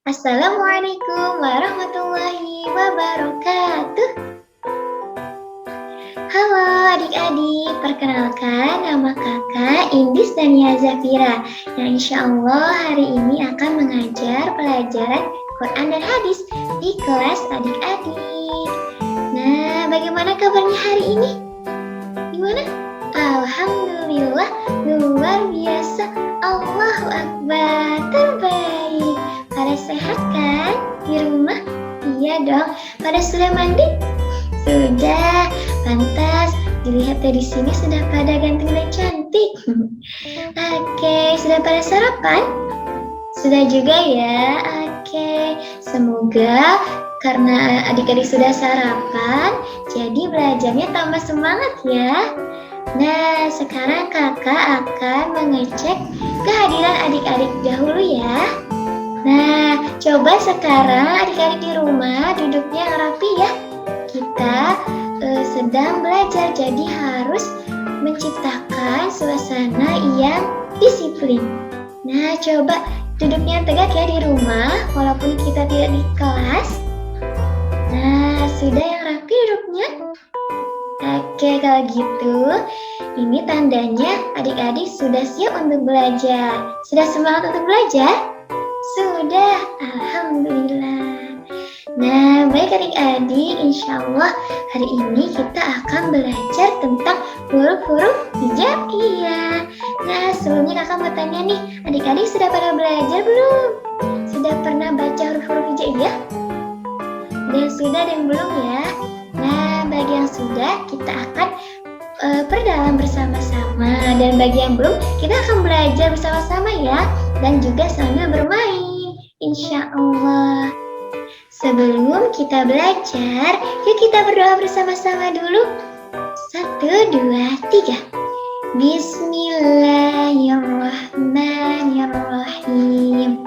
Assalamualaikum warahmatullahi wabarakatuh. Halo adik-adik, perkenalkan nama kakak Indis Dania Zafira yang insya Allah hari ini akan mengajar pelajaran Quran dan Hadis di kelas adik-adik. Nah, bagaimana kabarnya hari ini? Gimana? Alhamdulillah, luar biasa, Allahu Akbar, terbaik. Pada sehat kan di rumah? Iya dong. Pada sudah mandi? Sudah. Pantas dilihat dari sini sudah pada ganteng dan cantik. Oke, sudah pada sarapan? Sudah juga ya. Oke, semoga karena adik-adik sudah sarapan, jadi belajarnya tambah semangat ya. Nah, sekarang kakak akan mengecek kehadiran adik-adik dahulu ya. Nah, coba sekarang adik-adik di rumah duduknya yang rapi ya. Kita sedang belajar, jadi harus menciptakan suasana yang disiplin. Nah, coba duduknya tegak ya di rumah, walaupun kita tidak di kelas. Nah, sudah yang rapi duduknya? Oke, kalau gitu, ini tandanya adik-adik sudah siap untuk belajar. Sudah semangat untuk belajar? Sudah, Alhamdulillah. Nah, baik adik-adik, insya Allah hari ini kita akan belajar tentang huruf-huruf hijaiyah. Nah, sebelumnya kakak mau tanya nih, adik-adik sudah pada belajar belum? Sudah pernah baca huruf-huruf hijaiyah? Dan sudah dan belum ya? Nah, bagi yang sudah, kita akan perdalam bersama-sama. Dan bagi yang belum, kita akan belajar bersama-sama ya. Dan juga sambil bermain, insya Allah. Sebelum kita belajar, yuk kita berdoa bersama-sama dulu. 1, 2, 3. Bismillahirrahmanirrahim.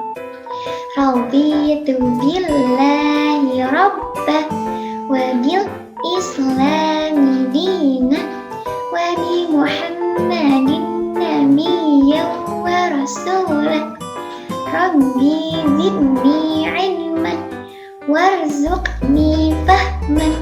Raditu billahi rabbah wa bil islami dinah wa bi muhammadin nabiyyan wa rasulah. Rabbi zidni ilman warzuqni fahman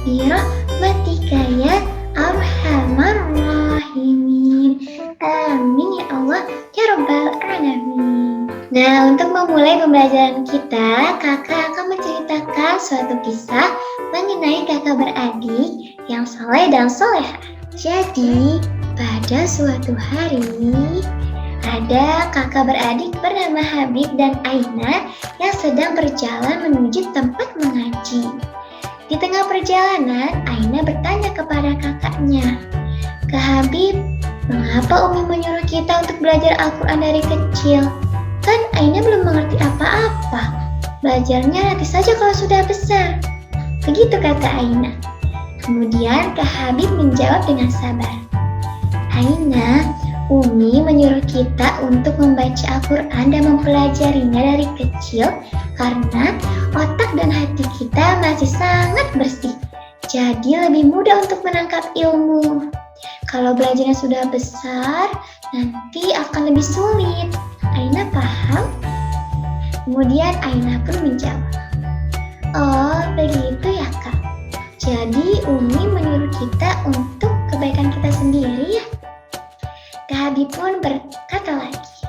birahmatika ya arhamar rahimin. Amin ya Allah ya rabbal alamin. Nah, untuk memulai pembelajaran kita, kakak akan menceritakan suatu kisah mengenai kakak beradik yang saleh dan solehah. Jadi, pada suatu hari, ada kakak beradik bernama Habib dan Aina yang sedang berjalan menuju tempat mengaji. Di tengah perjalanan, Aina bertanya kepada kakaknya, "Kak Habib, mengapa Umi menyuruh kita untuk belajar Al-Quran dari kecil? Kan Aina belum mengerti apa-apa. Belajarnya nanti saja kalau sudah besar." Begitu kata Aina. Kemudian Kak Habib menjawab dengan sabar, "Aina, Umi menyuruh kita untuk membaca Al-Quran dan mempelajarinya dari kecil karena otak dan hati kita masih sangat bersih. Jadi lebih mudah untuk menangkap ilmu. Kalau belajarnya sudah besar, nanti akan lebih sulit. Aina paham?" Kemudian Aina pun menjawab, "Oh, begitu ya Kak. Jadi Umi menyuruh kita untuk kebaikan kita sendiri ya?" Kak Habib pun berkata lagi,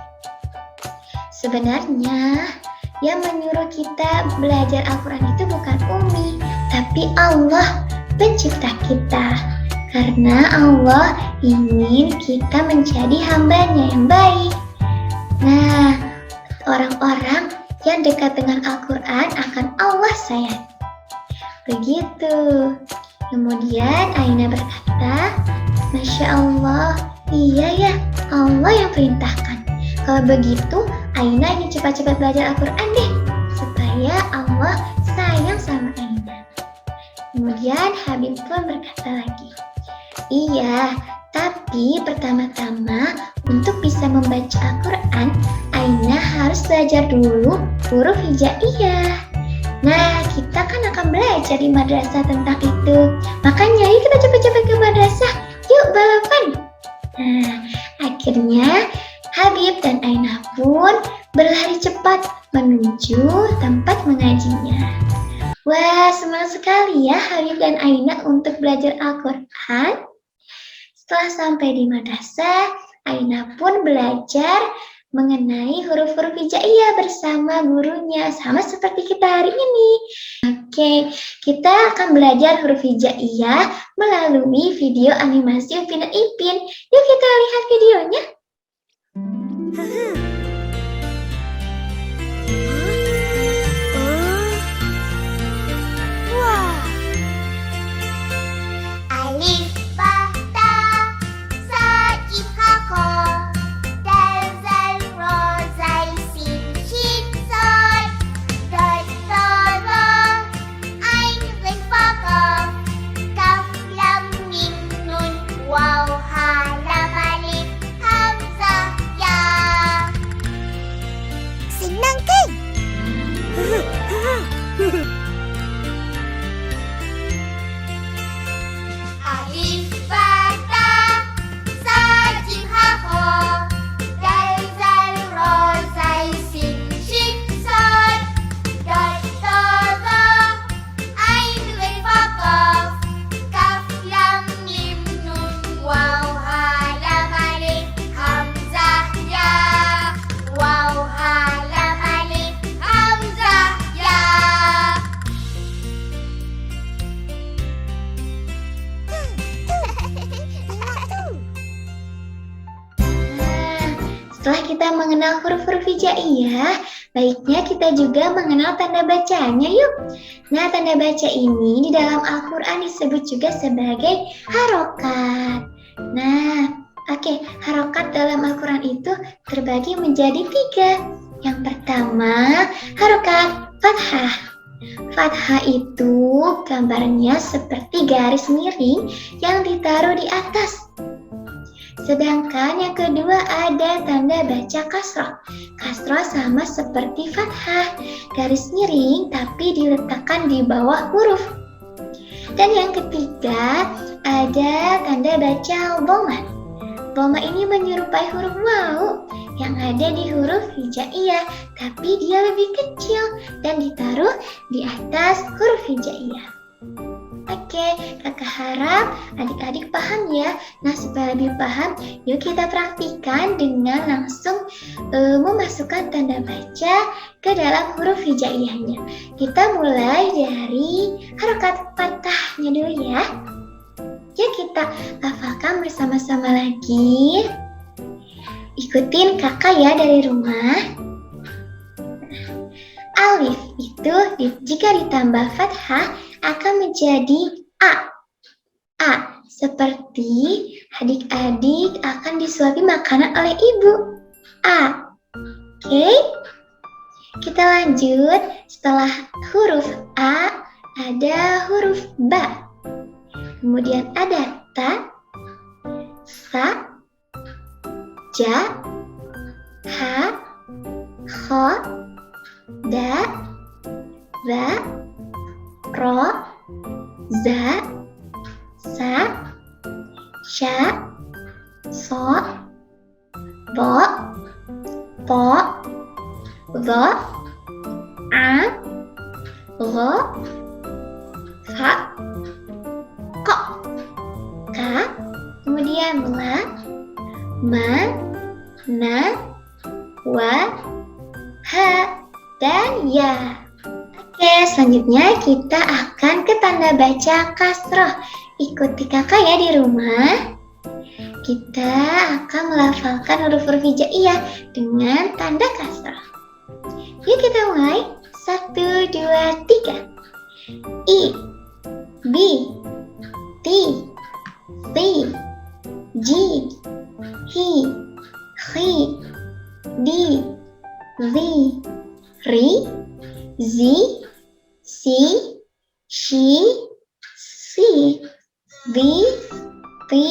"Sebenarnya yang menyuruh kita belajar Al-Quran itu bukan Umi, tapi Allah, pencipta kita. Karena Allah ingin kita menjadi hamba-Nya yang baik. Nah, orang-orang yang dekat dengan Al-Quran akan Allah sayang." Begitu. Kemudian Aina berkata, "Masya Allah, iya ya, Allah yang perintahkan. Kalau begitu, Aina ingin cepat-cepat belajar Al-Quran deh, supaya Allah sayang sama Aina." Kemudian Habib pun berkata lagi, "Iya, tapi pertama-tama untuk bisa membaca Al-Quran, Aina harus belajar dulu huruf hijaiyah. Nah, kita kan akan belajar di madrasah tentang itu. Makanya yuk kita cepat-cepat ke madrasah. Yuk balapan." Nah, akhirnya Habib dan Ainah pun berlari cepat menuju tempat mengajinya. Wah, semangat sekali ya Habib dan Ainah untuk belajar Al-Quran. Setelah sampai di madrasah, Ainah pun belajar mengenai huruf-huruf hijaiyah bersama gurunya, sama seperti kita hari ini. Oke, kita akan belajar huruf hijaiyah melalui video animasi Upin dan Ipin. Yuk kita lihat videonya. Setelah kita mengenal huruf-huruf hijaiyah, baiknya kita juga mengenal tanda bacanya yuk. Nah, tanda baca ini di dalam Al-Quran disebut juga sebagai harokat. Nah, oke, harokat dalam Al-Quran itu terbagi menjadi 3. Yang pertama, harokat fathah. Fathah itu gambarnya seperti garis miring yang ditaruh di atas. Sedangkan yang kedua ada tanda baca kasroh. Kasroh sama seperti fathah, garis miring tapi diletakkan di bawah huruf. Dan yang ketiga ada tanda baca dhamma. Dhamma ini menyerupai huruf waw yang ada di huruf hijaiyah, tapi dia lebih kecil dan ditaruh di atas huruf hijaiyah. Oke, kakak harap adik-adik paham ya. Nah, supaya lebih paham, yuk kita praktikan dengan langsung memasukkan tanda baca ke dalam huruf hijaiyahnya. Kita mulai dari harokat fathahnya dulu ya. Yuk kita hafalkan bersama-sama lagi. Ikutin kakak ya dari rumah. Alif itu jika ditambah fathah akan menjadi A. A, seperti adik-adik akan disuapi makanan oleh ibu. A. Oke. Kita lanjut. Setelah huruf A, ada huruf Ba. Kemudian ada Ta, Sa, Ja, Ha, Kho, Da, Za, Ro, Za, Sa, Sha, So, Bo, Po, Zo, A, Ro, Fa, Ko, Ka, kemudian La, Ma, Na, Wa, Ha, dan Ya. Oke, selanjutnya kita akan ke tanda baca kasroh. Ikuti kakak ya di rumah. Kita akan melafalkan huruf-huruf hijaiyah dengan tanda kasroh. Yuk kita mulai. 1, 2, 3. I, B, T, C, G, Hi, Khi, Di, Zi, Ri, Zi, Si, Shi, Si, Vi, Ti,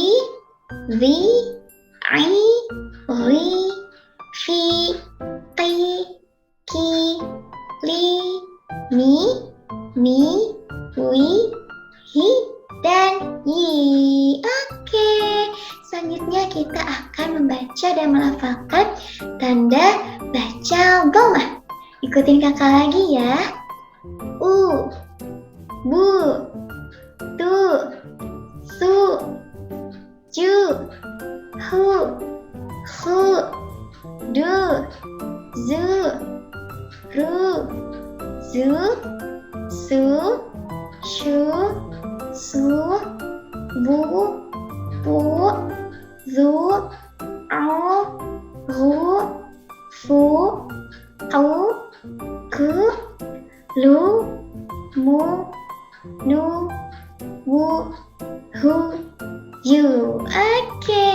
Vi, I, Ri, Fi, Qi, Ki, Li, Mi, Mi, Wi, Hi, dan Yi. Oke, selanjutnya kita akan akan membaca dan melafalkan tanda baca dhammah. Ikutin kakak lagi ya. U, bu, tu, su, ju, hu, hu, du, zu, ru, zu, su, shu, su, bu, pu, zu, au, ru, fu, au, ku, lu, mu, nu, wu, hu, yu. Oke.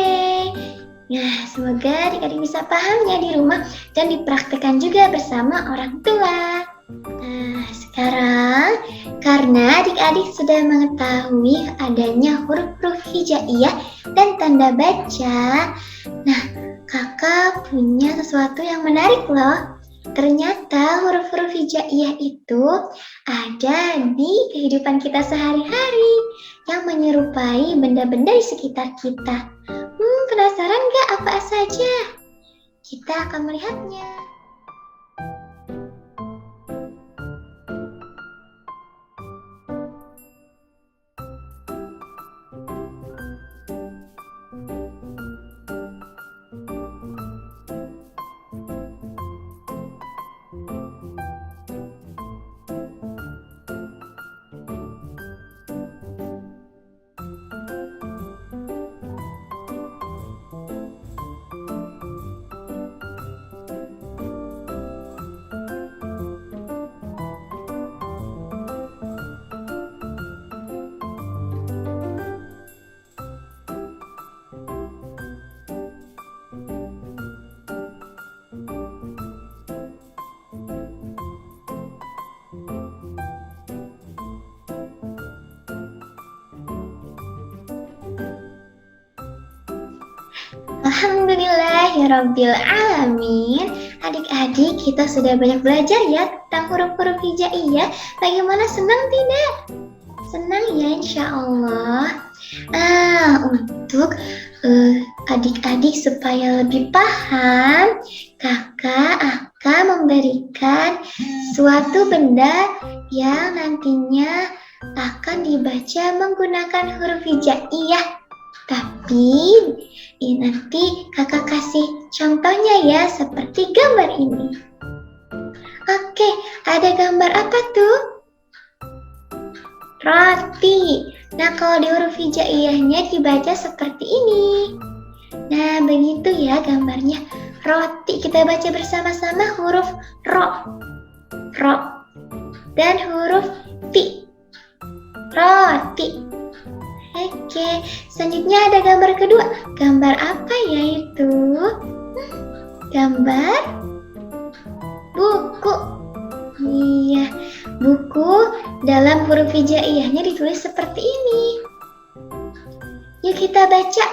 Nah, semoga adik-adik bisa paham ya di rumah dan dipraktekkan juga bersama orang tua. Nah, sekarang karena adik-adik sudah mengetahui adanya huruf-huruf hijaiyah dan tanda baca, nah, kakak punya sesuatu yang menarik loh. Ternyata huruf-huruf hijaiyah itu ada di kehidupan kita sehari-hari yang menyerupai benda-benda di sekitar kita. Penasaran gak apa saja? Kita akan melihatnya. Alhamdulillahirabbil alamin. Adik-adik, kita sudah banyak belajar ya tentang huruf-huruf hijaiyah. Bagaimana, senang tidak? Senang ya, insya Allah. Untuk adik-adik supaya lebih paham, kakak akan memberikan suatu benda yang nantinya akan dibaca menggunakan huruf hijaiyah. Tapi nanti kakak kasih contohnya ya, seperti gambar ini. Oke, ada gambar apa tuh? Roti. Nah, kalau di huruf hijaiyahnya dibaca seperti ini. Nah, begitu ya gambarnya. Roti, kita baca bersama-sama huruf ro. Ro. Dan huruf ti. Roti. Oke, selanjutnya ada gambar kedua. Gambar apa ya itu? Gambar buku. Iya, buku dalam huruf hijaiyahnya ditulis seperti ini. Yuk kita baca.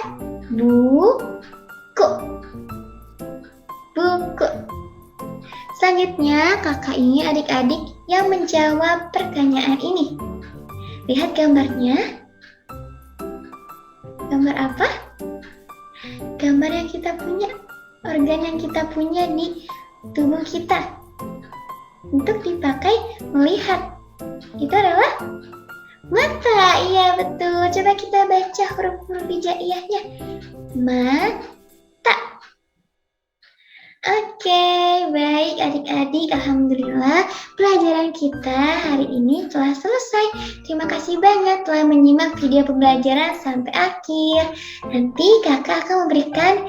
Buku. Buku. Selanjutnya kakak ingin adik-adik yang menjawab pertanyaan ini. Lihat gambarnya. Gambar apa? Gambar yang kita punya, organ yang kita punya di tubuh kita untuk dipakai melihat. Itu adalah mata. Iya betul. Coba kita baca huruf-huruf hijaiyahnya. Mata. Oke, baik adik-adik. Alhamdulillah pelajaran kita hari ini telah selesai. Terima kasih banyak telah menyimak video pembelajaran sampai akhir. Nanti kakak akan memberikan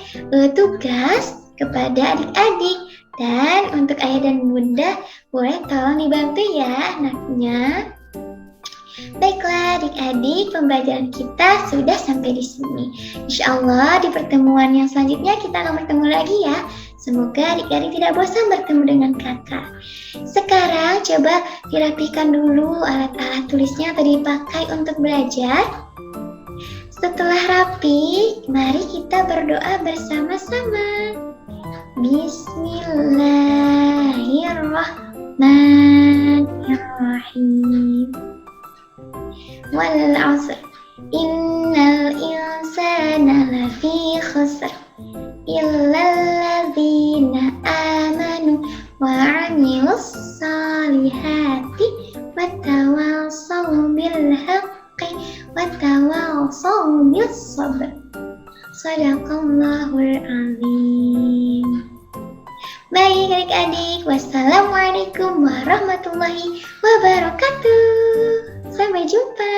tugas kepada adik-adik. Dan untuk ayah dan bunda, boleh tolong dibantu ya anaknya. Baiklah adik-adik, pembelajaran kita sudah sampai di sini. Insya Allah di pertemuan yang selanjutnya kita akan bertemu lagi ya. Semoga adik-adik tidak bosan bertemu dengan kakak. Sekarang coba dirapikan dulu alat-alat tulisnya atau dipakai untuk belajar. Setelah rapi, mari kita berdoa bersama-sama. Bismillahirrahmanirrahim. Wal 'asr innal insana lafi khusr Shadaqallahul azim. Baik adik-adik, wassalamualaikum warahmatullahi wabarakatuh. Sampai jumpa.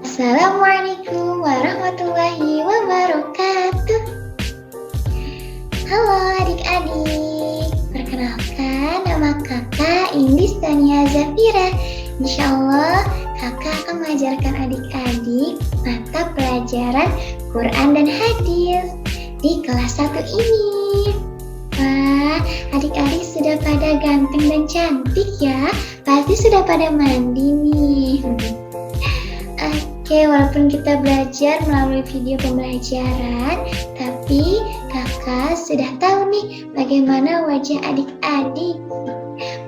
Assalamualaikum warahmatullahi wabarakatuh. Halo adik-adik, perkenalkan nama kakak Indis Tania Zafira. Insya Allah kakak akan mengajarkan adik-adik mata pelajaran Quran dan Hadis di kelas 1 ini. Wah, adik-adik sudah pada ganteng dan cantik ya. Pasti sudah pada mandi nih. Oke, walaupun kita belajar melalui video pembelajaran, tapi kakak sudah tahu nih bagaimana wajah adik-adik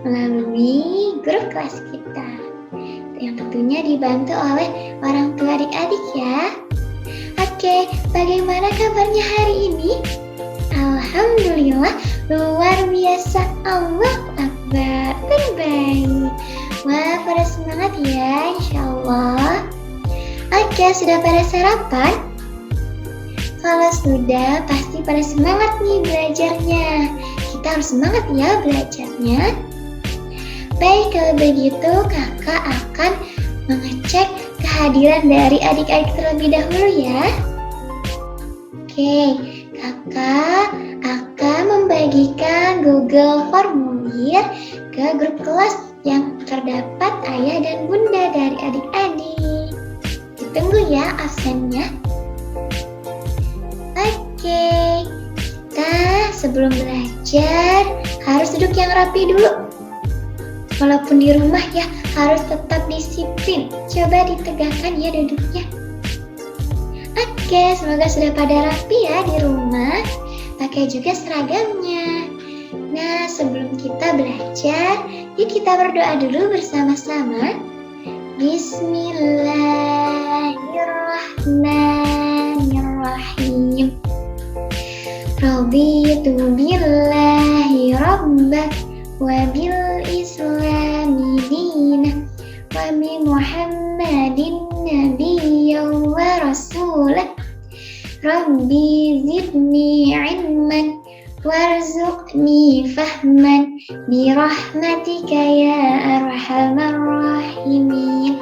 melalui grup kelas kita, yang tentunya dibantu oleh orang tua adik-adik ya. Oke, bagaimana kabarnya hari ini? Alhamdulillah, luar biasa. Allahu Akbar, terbaik. Wah, pada semangat ya, insya Allah. Oke, sudah pada sarapan? Kalau sudah, pasti pada semangat nih belajarnya. Kita harus semangat ya belajarnya. Baik, kalau begitu kakak akan mengecek kehadiran dari adik-adik terlebih dahulu ya. Oke, kakak akan membagikan Google Formulir ke grup kelas yang terdapat ayah dan bunda dari adik-adik. Tunggu ya absennya. Oke, kita sebelum belajar harus duduk yang rapi dulu. Walaupun di rumah ya, harus tetap disiplin. Coba ditegakkan ya duduknya. Oke, semoga sudah pada rapi ya di rumah. Pakai juga seragamnya. Nah, sebelum kita belajar, yuk kita berdoa dulu bersama-sama. Bismillahirrahmanirrahim. Raditu billahi rabban wa bil islami dinah wa bi Muhammadin nabiyyan wa rasulah. Rabbi zidni ilman warzuqni fahman birahmatika ya arhamar rahimin.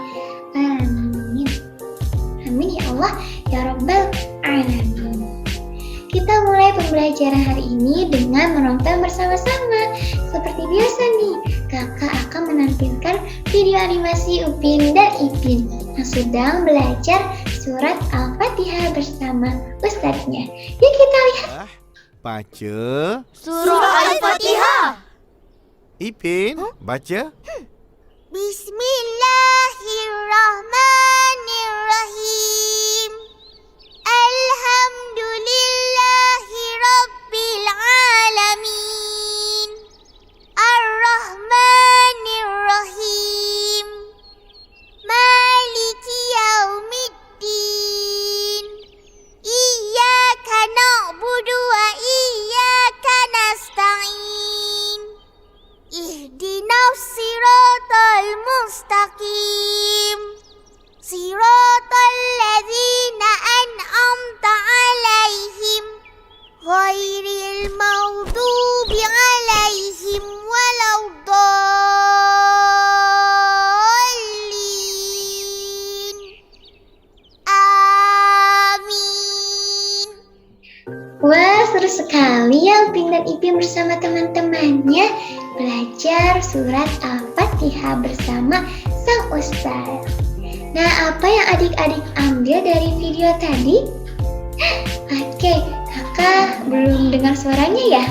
Amin. Amin ya Allah ya rabbal alamin. Kita mulai pembelajaran hari ini dengan menonton bersama-sama. Seperti biasa nih, kakak akan menampilkan video animasi Upin dan Ipin yang sedang belajar surat Al-Fatihah bersama ustadznya. Yuk kita lihat. Baca Surah Al-Fatihah. Ipin, baca. Bismillahirrahmanirrahim. Alhamdulillahi Rabbil Alamin. Ar-Rahmanir-Rahim. Maliki Yaumiddin. Iyyaka na'budu wa iyyaka nasta'in. Ihdinas siratal mustaqim. Siratal ladzina an'amta 'alaihim ghairil maghdubi 'alaihim waladdallin. Amin. Wah, seru sekali ya Upin dan Ipin bersama teman-temannya belajar surat Al-Fatihah bersama sang ustaz. Nah, apa yang adik-adik ambil dari video tadi? Oke, kakak belum dengar suaranya ya?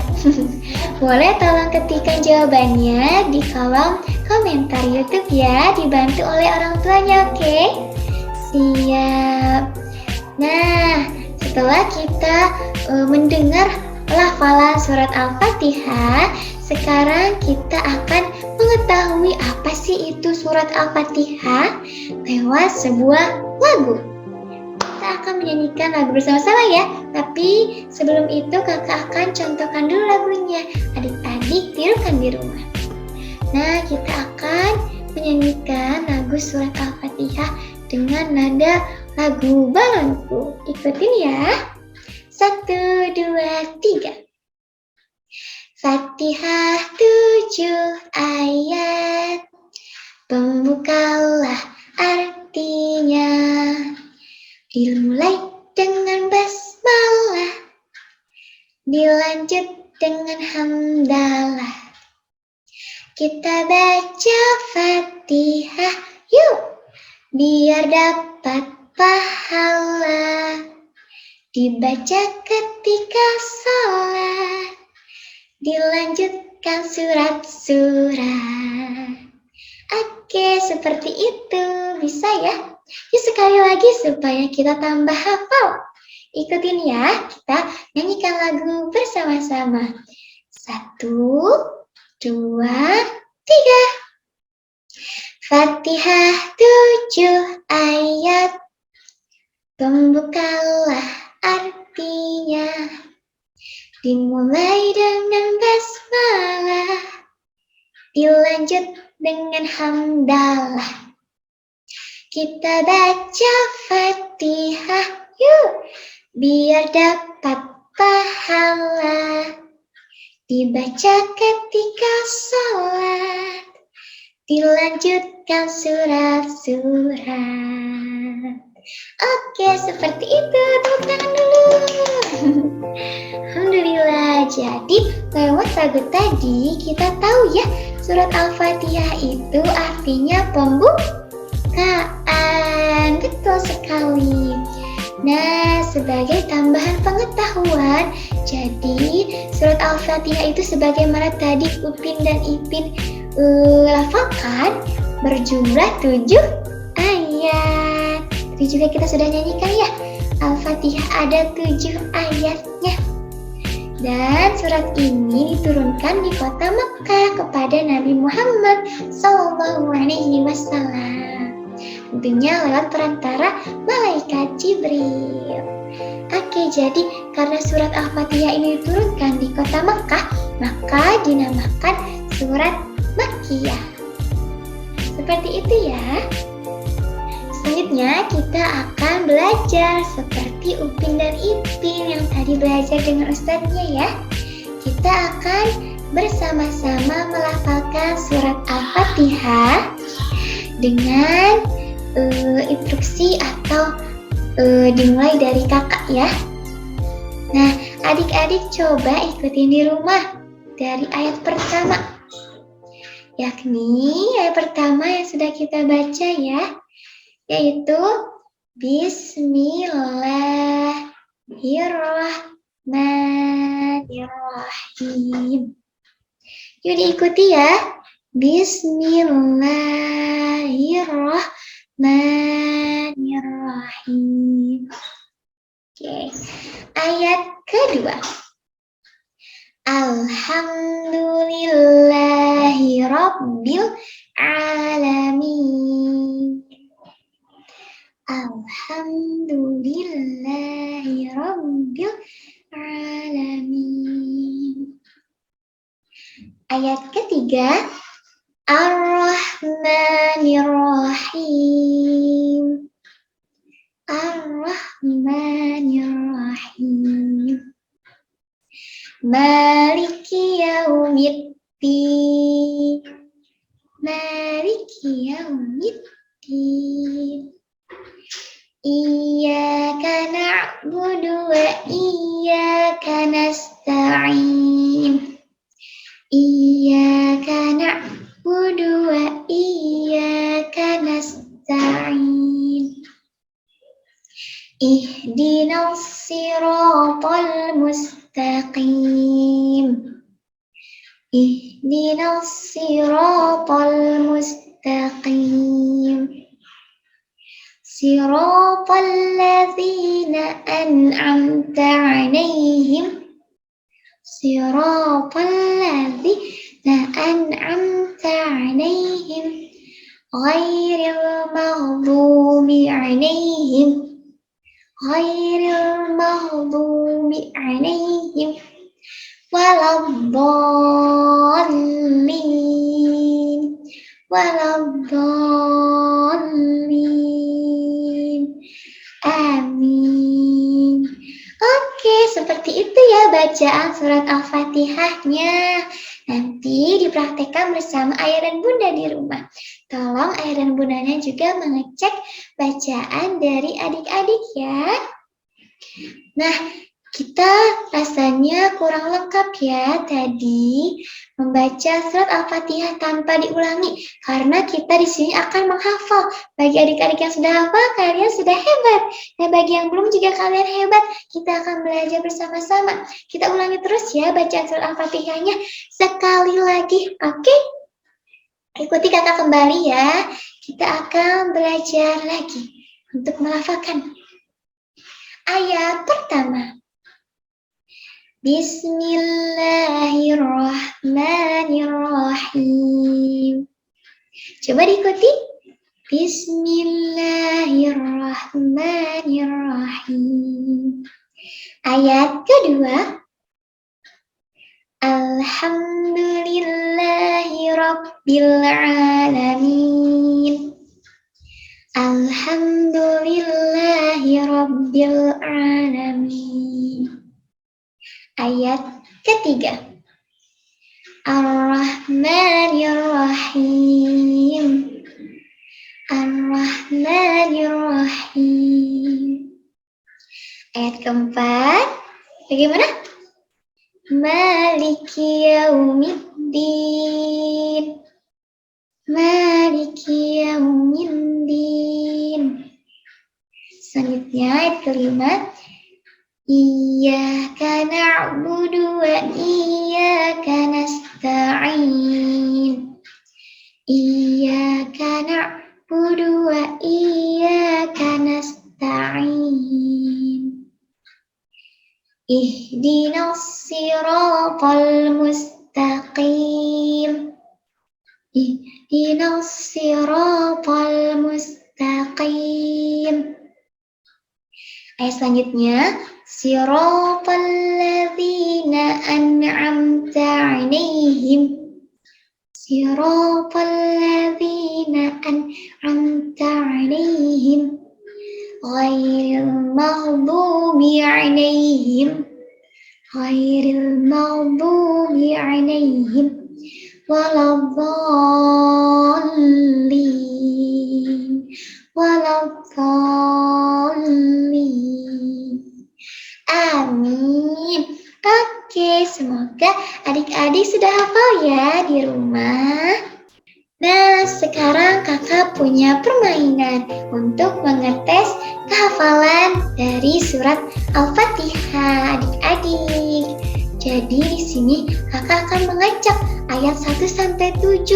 Boleh tolong ketikkan jawabannya di kolom komentar YouTube ya, dibantu oleh orang tuanya, oke? Siap. Nah, setelah kita mendengar pelafalan surat Al-Fatihah, sekarang kita akan mengetahui apa sih itu surat Al-Fatihah lewat sebuah lagu. Kita akan menyanyikan lagu bersama-sama ya. Tapi sebelum itu kakak akan contohkan dulu lagunya. Adik-adik tirukan di rumah. Nah, kita akan menyanyikan lagu surat Al-Fatihah dengan nada lagu balonku. Ikutin ya. 1, 2, 3. Fatihah 7 ayat, pembukalah artinya. Dimulai dengan basmalah, dilanjut dengan hamdalah. Kita baca Fatihah yuk, biar dapat pahala. Dibaca ketika sholat, dilanjutkan surat-surat. Oke, seperti itu. Bisa ya? Yuk sekali lagi supaya kita tambah hafal. Ikutin ya, kita nyanyikan lagu bersama-sama. 1, 2, 3. Fatihah 7 ayat, pembukalah artinya. Dimulai dengan basmalah, dilanjut dengan hamdalah. Kita baca Fatihah yuk, biar dapat pahala. Dibaca ketika sholat, dilanjutkan surat-surat. Oke, seperti itu. Tepuk tangan dulu. Alhamdulillah. Jadi, lewat lagu tadi kita tahu ya, surat Al-Fatihah itu artinya pembukaan. Betul sekali. Nah, sebagai tambahan pengetahuan, jadi surat Al-Fatihah itu sebagaimana tadi Upin dan Ipin lafalkan, berjumlah 7 ayat. Tadi juga kita sudah nyanyikan ya, Al-Fatihah ada 7 ayatnya. Dan surat ini diturunkan di kota Mekah kepada Nabi Muhammad SAW. Tentunya lewat perantara malaikat Jibril. Oke, jadi karena surat Al-Fatihah ini diturunkan di kota Mekah, maka dinamakan surat Makkiyah. Seperti itu ya. Selanjutnya kita akan belajar seperti Upin dan Ipin yang tadi belajar dengan ustadznya ya. Kita akan bersama-sama melafalkan surat Al-Fatihah dengan instruksi atau dimulai dari kakak ya. Nah, adik-adik coba ikutin di rumah dari ayat pertama. Yakni ayat pertama yang sudah kita baca ya, yaitu Bismillahirrahmanirrahim. Yuk diikuti ya. Bismillahirrahmanirrahim. Oke, ayat kedua. Alhamdulillahi Rabbil Alamin. Alhamdulillahi Rabbil Alamin. Ayat ketiga. Ar-Rahmanir-Rahim. Ar-Rahmanir-Rahim. Maliki yaumiddin. Maliki yaumiddin. Iyyaka na'budu wa iyyaka nasta'in. Iyyaka na'budu wa iyyaka nasta'in. Ihdinas siratal mustaqim. Ihdinas siratal mustaqim. Siratal ladzina an'amta 'alaihim. Siratal ladzina an'amta 'alaihim. Ghairil maghdubi 'alaihim. Ghairil maghdubi 'alaihim waladdallin. Waladhdallin. Amin. Oke, seperti itu ya bacaan surat Al-Fatihahnya. Nanti dipraktekkan bersama ayah dan bunda di rumah. Tolong ayah dan bundanya juga mengecek bacaan dari adik-adik ya. Nah, kita rasanya kurang lengkap ya tadi membaca surat Al-Fatihah tanpa diulangi karena kita di sini akan menghafal. Bagi adik-adik yang sudah hafal, kalian sudah hebat. Nah, bagi yang belum juga kalian hebat. Kita akan belajar bersama-sama. Kita ulangi terus ya bacaan surat Al-Fatihahnya sekali lagi. Oke? Ikuti kakak kembali ya. Kita akan belajar lagi untuk melafalkan. Ayat pertama. Bismillahirrahmanirrahim. Coba diikuti. Bismillahirrahmanirrahim. Ayat kedua. Alhamdulillahi Rabbil Alamin. Alhamdulillahi Rabbil Alamin. Ayat ketiga. Ar-Rahmanir-Rahim. Ar-Rahmanir-Rahim. Ayat keempat. Bagaimana? Maliki yaumiddin. Maliki yaumiddin. Selanjutnya ayat kelima. Iyyaka na'budu wa iyyaka nasta'in. Iyyaka na'budu wa iyyaka nasta'in. Ihdinas siratal mustaqim. Ihdinas siratal mustaqim. Ayat selanjutnya. Siratal ladzina an'amta 'alaihim. Siratal ladzina an'amta 'alaihim. Ghairil maghdubi 'alaihim. Ghairil maghdubi 'alaihim. Waladhdallin. Waladhdallin. Amin. Oke, semoga adik-adik sudah hafal ya di rumah. Nah, sekarang kakak punya permainan untuk mengetes kehafalan dari surat Al-Fatihah adik-adik. Jadi di sini kakak akan mengacak ayat 1 sampai 7.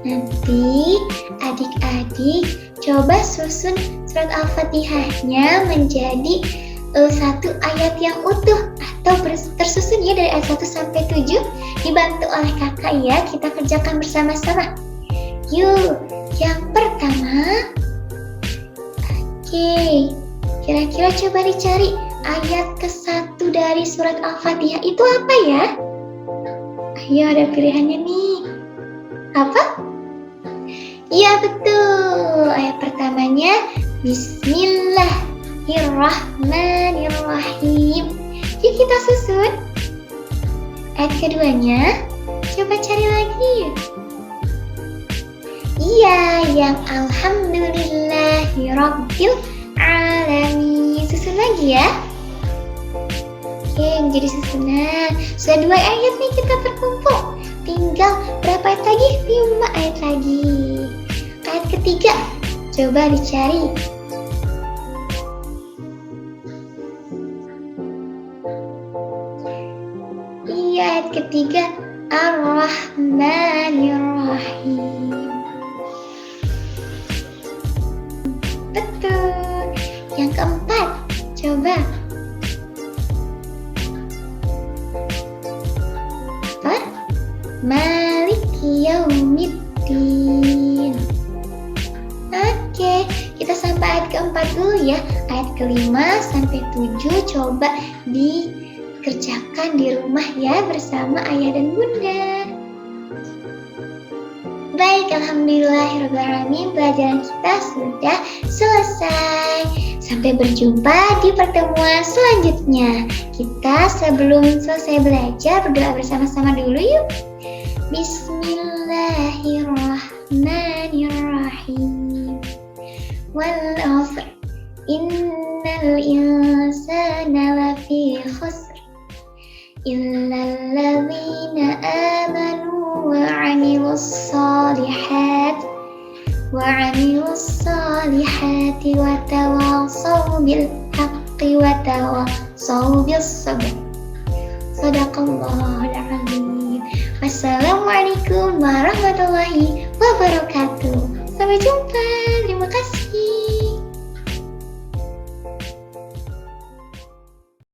Nanti adik-adik coba susun surat Al-Fatihahnya menjadi satu ayat yang utuh atau tersusun ya dari ayat 1 sampai 7. Dibantu oleh kakak ya, kita kerjakan bersama-sama. Yuk, yang pertama. Oke, kira-kira coba dicari ayat ke-1 dari surat Al-Fatihah itu apa ya? Ayo, ada pilihannya nih. Apa? Iya betul, ayat pertamanya Bismillahirrahmanirrahim. Yuk kita susun. Ayat keduanya, coba cari lagi. Iya, yang Alhamdulillahirabbil alamin. Susun lagi ya. Oke, menjadi susunan. Sudah 2 ayat nih kita terkumpul. Tinggal berapa ayat lagi? 5 ayat lagi. Ayat ketiga, coba dicari. Iya, ayat ketiga, Ar-Rahmanir-Rahim. Betul. Yang keempat, coba. Apa? Maliki yaumiddin. Oke, kita sampai ayat keempat dulu ya. Ayat kelima sampai 7 coba dikerjakan di rumah ya bersama ayah dan bunda. Baik, alhamdulillahirrahmanirrahim, pelajaran kita sudah selesai. Sampai berjumpa di pertemuan selanjutnya. Kita sebelum selesai belajar berdoa bersama-sama dulu yuk. Bismillahirrahmanirrahim. Wal 'asr. Innal insana lafi khusr. Illal ladzina amanu وعملوا الصالحات وتواصوا بالحق وتواصوا بالصبر. Sadaqallahul azim. Wassalamualaikum warahmatullahi wabarakatuh. Sampai jumpa. Terima